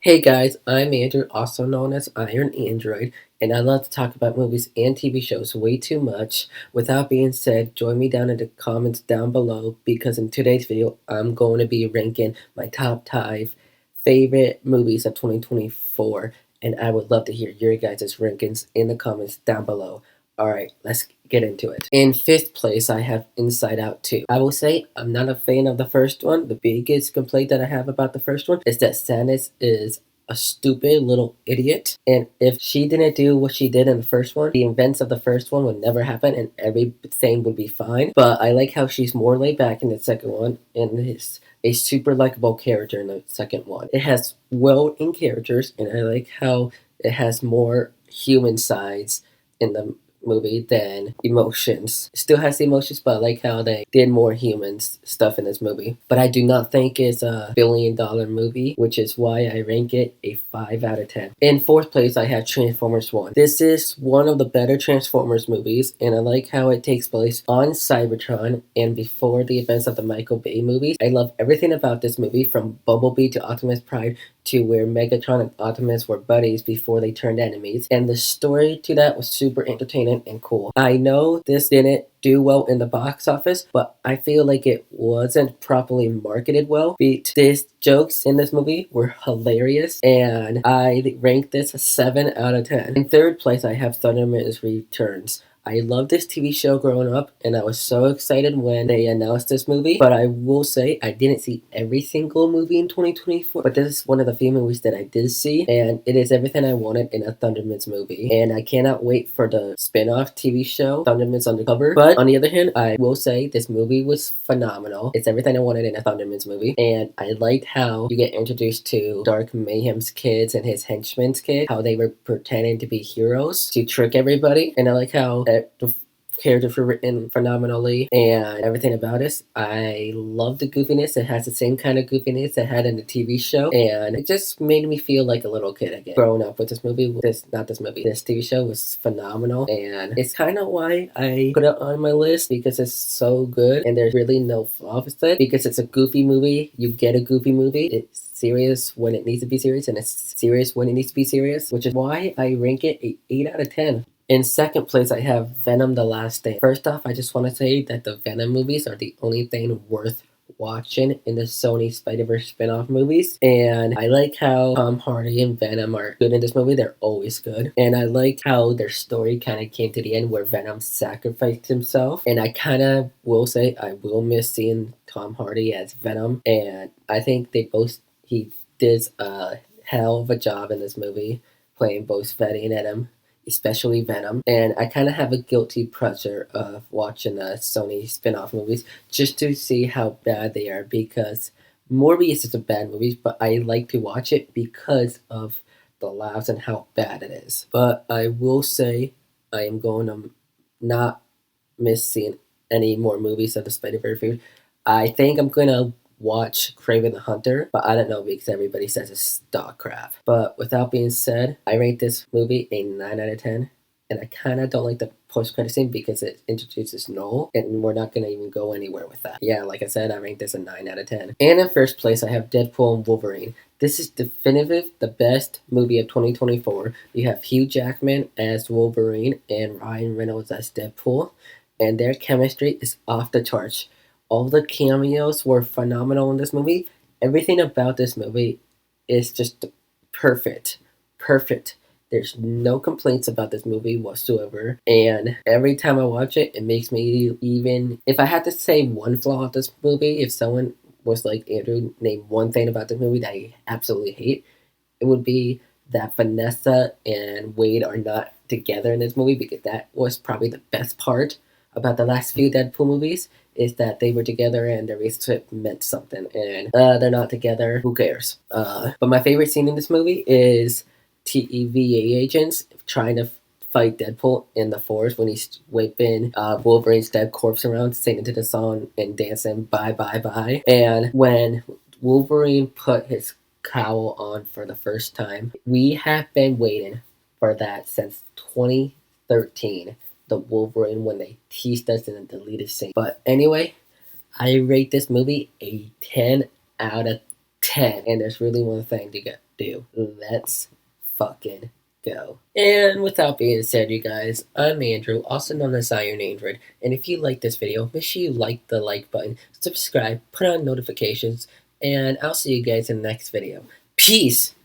Hey guys, I'm Andrew, also known as Iron Android, and I love to talk about movies and TV shows way too much. Without being said, join me down in the comments down below because in today's video, I'm going to be ranking my top 5 favorite movies of 2024, and I would love to hear your guys' rankings in the comments down below. Alright, let's get into it. In 5th place, I have Inside Out 2. I will say I'm not a fan of the first one. The biggest complaint that I have about the first one is that Samus is a stupid little idiot. And if she didn't do what she did in the first one, the events of the first one would never happen and everything would be fine. But I like how she's more laid back in the second one and is a super likable character in the second one. It has well-written characters and I like how it has more human sides in the movie than emotions. It still has the emotions, but I like how they did more humans stuff in this movie. But I do not think it's a billion-dollar movie, which is why I rank it a 5 out of 10. In 4th place, I have Transformers 1. This is one of the better Transformers movies, and I like how it takes place on Cybertron and before the events of the Michael Bay movies. I love everything about this movie, from Bumblebee to Optimus Prime to where Megatron and Optimus were buddies before they turned enemies, and the story to that was super entertaining and cool. I know this didn't do well in the box office, but I feel like it wasn't properly marketed well. These jokes in this movie were hilarious, and I rank this a 7 out of 10. In 3rd place, I have Thunderman Returns. I loved this TV show growing up, and I was so excited when they announced this movie. But I will say, I didn't see every single movie in 2024, but this is one of the few movies that I did see, and it is everything I wanted in a Thunderman's movie. And I cannot wait for the spin-off TV show, Thunderman's Undercover. But on the other hand, I will say this movie was phenomenal. It's everything I wanted in a Thunderman's movie, and I liked how you get introduced to Dark Mayhem's kids and his henchmen's kid, how they were pretending to be heroes to trick everybody, and I like how the characters were written phenomenally and everything about it. I love the goofiness. It has the same kind of goofiness it had in the TV show, and it just made me feel like a little kid again. Growing up with this movie, this TV show was phenomenal, and it's kind of why I put it on my list because it's so good and there's really no flaw with it. Because it's a goofy movie, you get a goofy movie. It's serious when it needs to be serious, and it's serious when it needs to be serious, which is why I rank it a 8 out of 10. In 2nd place, I have Venom the Last Stand. First off, I just want to say that the Venom movies are the only thing worth watching in the Sony Spider-Verse spin-off movies. And I like how Tom Hardy and Venom are good in this movie. They're always good. And I like how their story kind of came to the end where Venom sacrificed himself. And I kind of will say I will miss seeing Tom Hardy as Venom. And I think he did a hell of a job in this movie playing both Freddy and Venom, especially Venom. And I kind of have a guilty pleasure of watching the Sony spin-off movies just to see how bad they are, because Morbius is a bad movie, but I like to watch it because of the laughs and how bad it is. But I will say I am going to not miss seeing any more movies of the Spider-Verse. I think I'm going to watch Kraven the Hunter, but I don't know because everybody says it's dog crap. But without being said, I rate this movie a 9 out of 10, and I kind of don't like the post-credit scene because it introduces Noel, and we're not going to even go anywhere with that. Yeah, like I said, I rank this a 9 out of 10. And in 1st place, I have Deadpool and Wolverine. This is definitive the best movie of 2024. You have Hugh Jackman as Wolverine and Ryan Reynolds as Deadpool, and their chemistry is off the charts. All the cameos were phenomenal in this movie. Everything about this movie is just perfect. Perfect. There's no complaints about this movie whatsoever. And every time I watch it, it makes me even... If I had to say one flaw of this movie, if someone was like, Andrew, name one thing about this movie that I absolutely hate, it would be that Vanessa and Wade are not together in this movie, because that was probably the best part about the last few Deadpool movies, is that they were together and their relationship meant something, and they're not together, who cares? But my favorite scene in this movie is TVA agents trying to fight Deadpool in the forest when he's whipping Wolverine's dead corpse around, singing to the song and dancing bye bye bye. And when Wolverine put his cowl on for the first time, we have been waiting for that since 2013. The Wolverine when they teased us in a deleted scene. But anyway, I rate this movie a 10 out of 10. And there's really one thing to get do. Let's fucking go. And without being said, you guys, I'm Andrew, also known as Iron Android, and if you like this video, make sure you like the like button, subscribe, put on notifications, and I'll see you guys in the next video. Peace!